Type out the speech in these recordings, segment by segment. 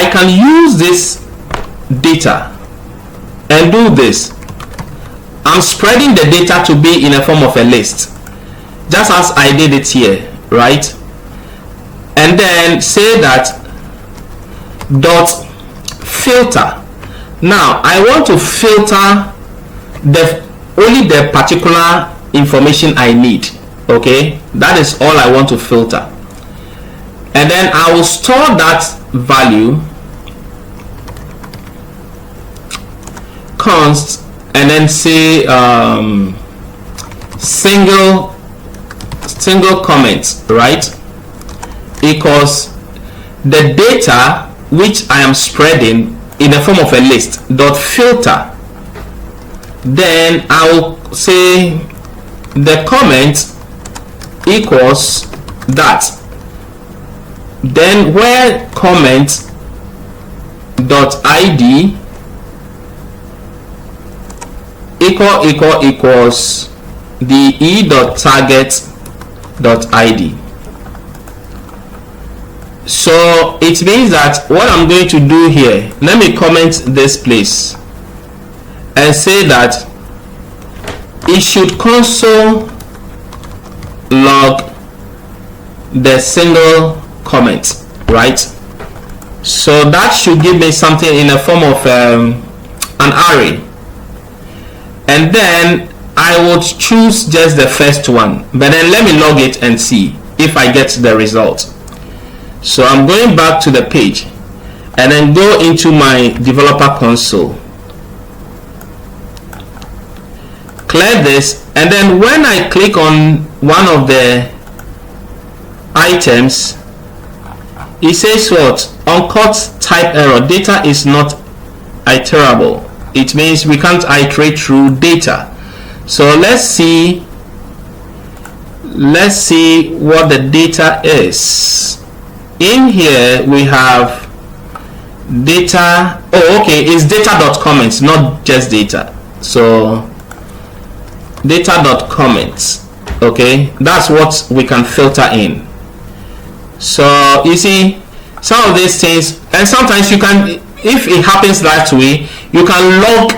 I can use this data and do this. I'm spreading the data to be in a form of a list, just as I did it here, right? And then say that dot filter. Now I want to filter only the particular information I need. Okay, that is all I want to filter. And then I will store that value const and then say single comment, right, equals the data which I am spreading in the form of a list dot filter. Then I will say the comment equals that. Then where comment dot id equals the e dot target dot id. So it means that what I'm going to do here, let me comment this place and say that it should console log the single comment, right? So that should give me something in the form of an array, and then I would choose just the first one, but then let me log it and see if I get the result. So I'm going back to the page and then go into my developer console, clear this, and then when I click on one of the items, it says what? Uncaught type error, data is not iterable. It means we can't iterate through data. So let's see what the data is. In here we have data. Oh, okay, it's data.comments, not just data. So data.comments, okay, that's what we can filter in. So you see some of these things, and sometimes you can, if it happens that way, you can log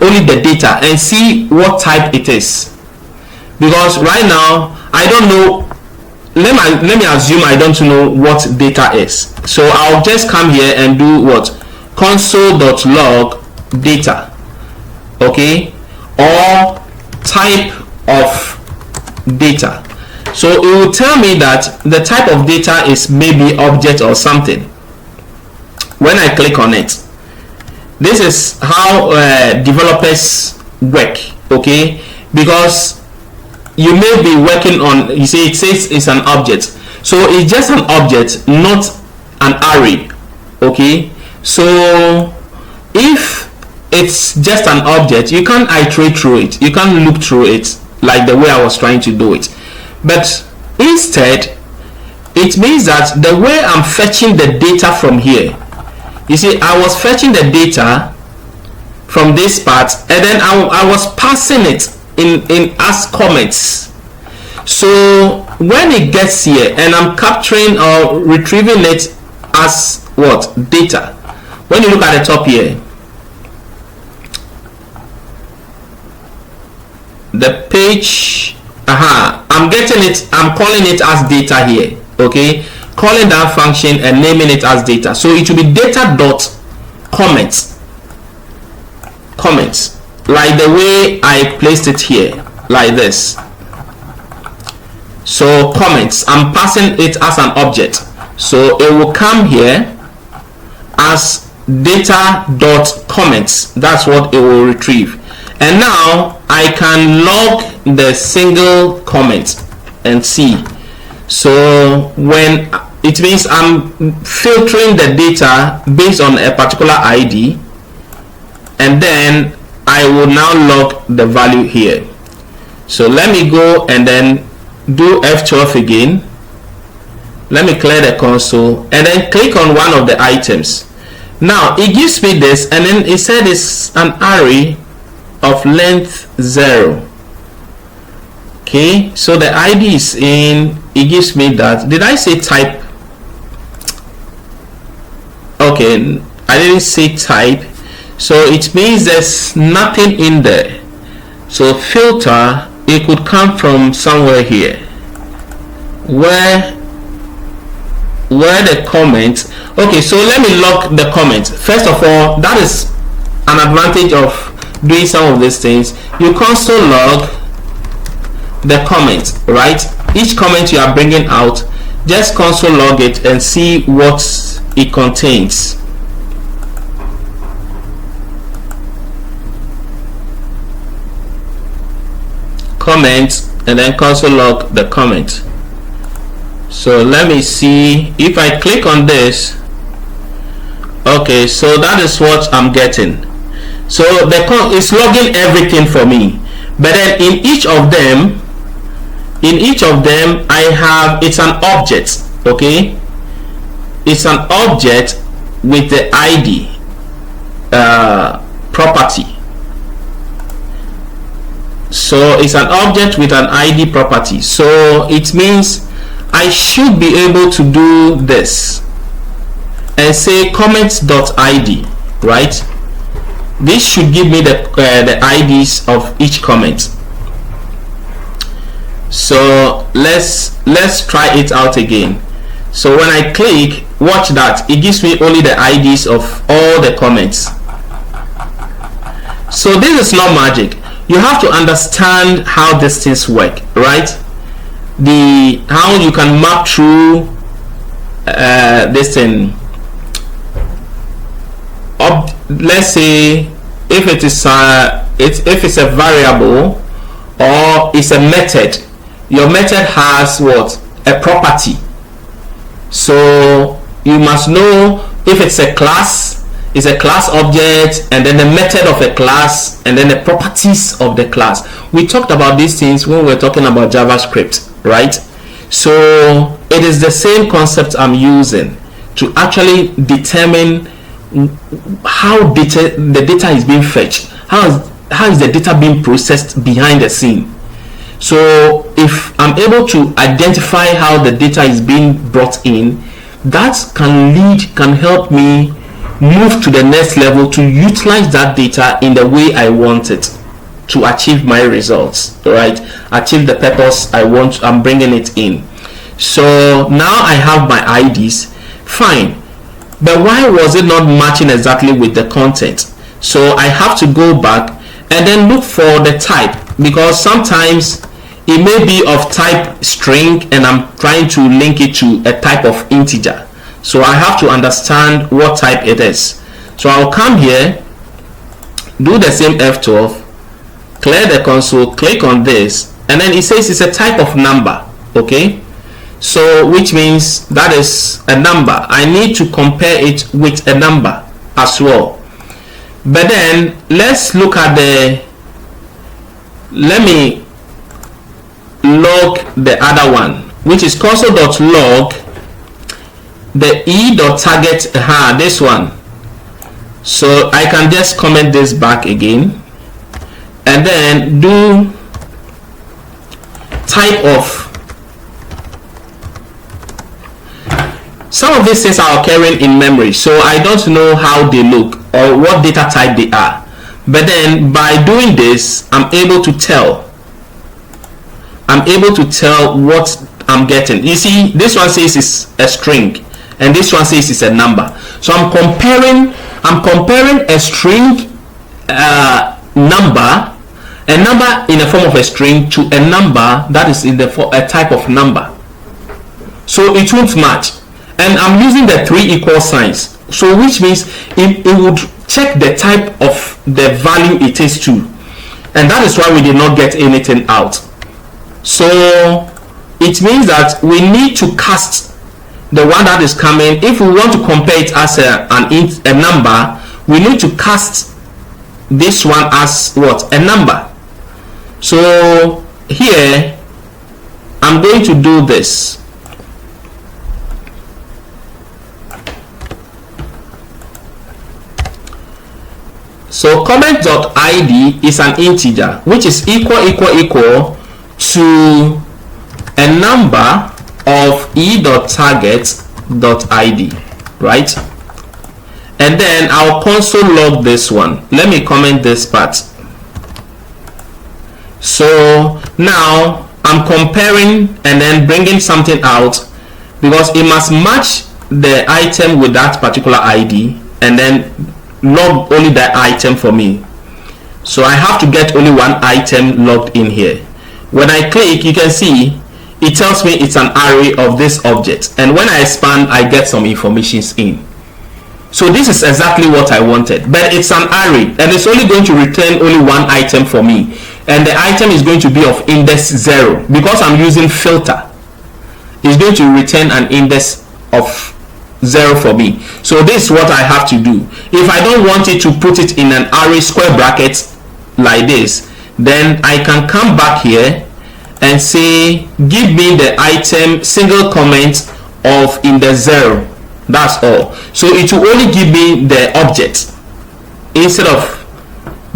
only the data and see what type it is, because right now I don't know. Let me assume I don't know what data is, so I'll just come here and do what? Console.log data, okay, or type of data. So it will tell me that the type of data is maybe object or something. When I click on it, this is how developers work, okay, because you may be working on, you see it says it's an object, so it's just an object, not an array, okay. So if it's just an object, you can't iterate through it, you can't look through it like the way I was trying to do it. But instead, it means that the way I'm fetching the data from here, you see, I was fetching the data from this part, and then I was passing it in as comments. So when it gets here and I'm capturing or retrieving it as what? Data. When you look at the top here, the page, I'm getting it, I'm calling it as data here, okay, calling that function and naming it as data. So it will be data dot comments, like the way I placed it here, like this. So comments, I'm passing it as an object, so it will come here as data dot comments. That's what it will retrieve. And now I can log the single comment and see. So when it means I'm filtering the data based on a particular ID, and then I will now log the value here. So let me go and then do F12 again. Let me clear the console and then click on one of the items. Now it gives me this, and then it said it's an array of length 0. Okay, so the ID is in, it gives me that. Did I say type? Okay, I didn't see type, so it means there's nothing in there. So filter, it could come from somewhere here where the comment. Okay, so let me log the comment. First of all, that is an advantage of doing some of these things. You console log the comment, right? Each comment you are bringing out, just console log it and see what it contains. Comment, and then console log the comment. So let me see if I click on this. Okay, so that is what I'm getting. So it's logging everything for me, but then in each of them I have, it's an object. Okay, it's an object with the ID property. So it's an object with an ID property, so it means I should be able to do this and say comments.id, right? This should give me the IDs of each comment. So let's try it out again. So when I click, watch that, it gives me only the IDs of all the comments. So this is not magic. You have to understand how these things work, right? How you can map through this thing. Let's say if it is if it's a variable or it's a method, your method has what? A property. So you must know if it's a class, it's a class object, and then the method of a class, and then the properties of the class. We talked about these things when we were talking about JavaScript, right? So it is the same concept I'm using to actually determine how the data is being fetched. How is the data being processed behind the scene? So if I'm able to identify how the data is being brought in, that can help me move to the next level to utilize that data in the way I want it to achieve my results, right? Achieve the purpose I'm bringing it in. So now I have my IDs, fine, but why was it not matching exactly with the content? So I have to go back and then look for the type, because sometimes it may be of type string and I'm trying to link it to a type of integer. So I have to understand what type it is. So I'll come here, do the same F12, clear the console, click on this, and then it says it's a type of number. Okay, so which means that is a number. I need to compare it with a number as well. But then let's look at let me log the other one, which is console.log the e.target, this one. So I can just comment this back again and then do type of. Some of these things are occurring in memory, so I don't know how they look or what data type they are, but then by doing this I'm able to tell what I'm getting. You see, this one says it's a string and this one says it's a number. So I'm comparing a string number, a number in the form of a string, to a number that is in a type of number. So it won't match, and I'm using the 3 equal signs, so which means it would check the type of the value it is to, and that is why we did not get anything out. So it means that we need to cast the one that is coming. If we want to compare it as a number, we need to cast this one as what? A number. So here I'm going to do this. So comment.id is an integer which is equal to a number of e.target.id, right? and then I'll console log this one. Let me comment this part. So now I'm comparing and then bringing something out, because it must match the item with that particular ID and then log only that item for me. So I have to get only one item logged in here. When I click, you can see it tells me it's an array of this object, and when I expand, I get some information in. So this is exactly what I wanted, but it's an array and it's only going to return only one item for me, and the item is going to be of index 0 because I'm using filter. It's going to return an index of 0 for me. So this is what I have to do. If I don't want it to put it in an array square bracket like this, then I can come back here and say give me the item single comment of index 0. That's all. So it will only give me the object instead of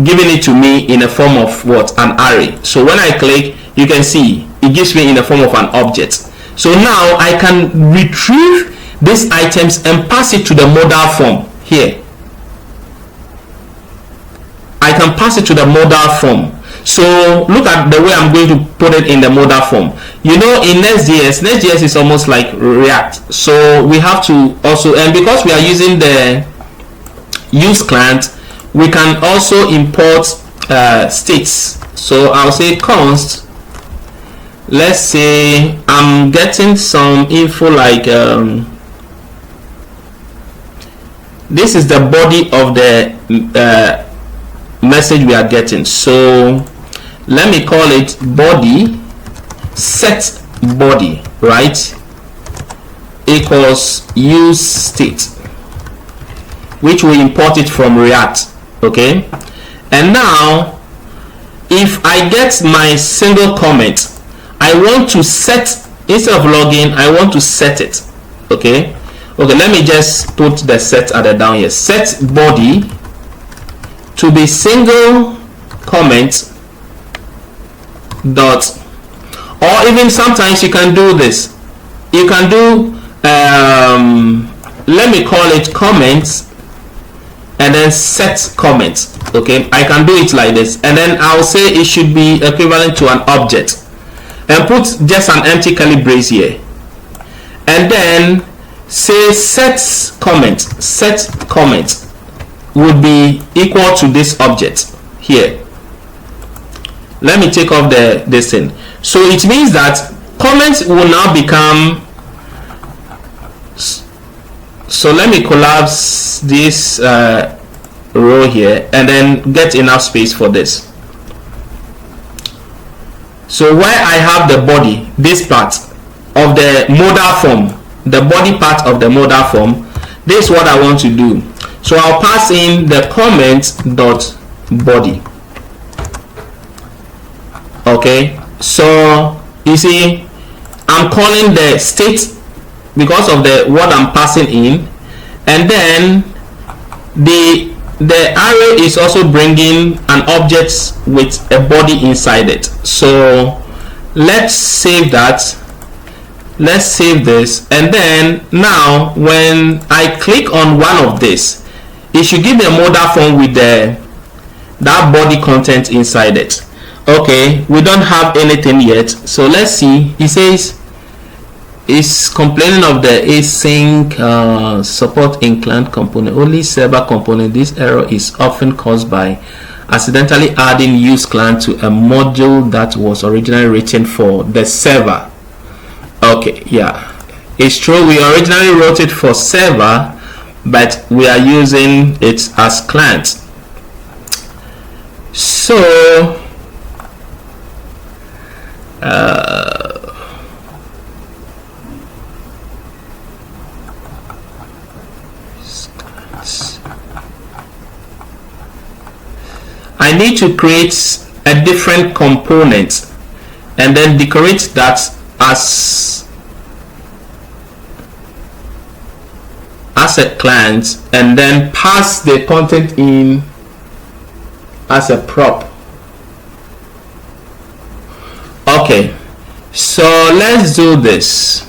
giving it to me in a form of what? An array. So when I click, you can see it gives me in the form of an object. So now I can retrieve these items and pass it to the modal form here. I can pass it to the modal form. So look at the way I'm going to put it in the modal form. You know, in NextJS is almost like React. So we have to also, and because we are using the use client, we can also import states. So I'll say const, let's say I'm getting some info like this is the body of the message we are getting. So let me call it body set body, right, equals use state, which we import it from React. Okay, and now if I get my single comment, I want to set, instead of login, I want to set it. Okay, let me just put the set at the down here. Set body to be single comment dot, or even sometimes you can do this. You can do let me call it comments and then set comments. Okay, I can do it like this, and then I'll say it should be equivalent to an object, and put just an empty curly brace here, and then say set comment would be equal to this object here. Let me take off this thing. So it means that comments will now become, so let me collapse this row here and then get enough space for this. So where I have the body, this part of the modal form, the body part of the modal form, this is what I want to do. So I'll pass in the comment dot body. Okay, so you see I'm calling the state because of the what I'm passing in, and then the array is also bringing an object with a body inside it. So let's save that. Let's save this, and then now when I click on one of this, it should give me a modal form with that body content inside it. Okay, we don't have anything yet, so let's see. It says it's complaining of the async support in client component, only server component. This error is often caused by accidentally adding use client to a module that was originally written for the server. Okay, yeah, it's true, we originally wrote it for server, but we are using it as client. So I need to create a different component and then decorate that as a client, and then pass the content in as a prop. Okay, so let's do this.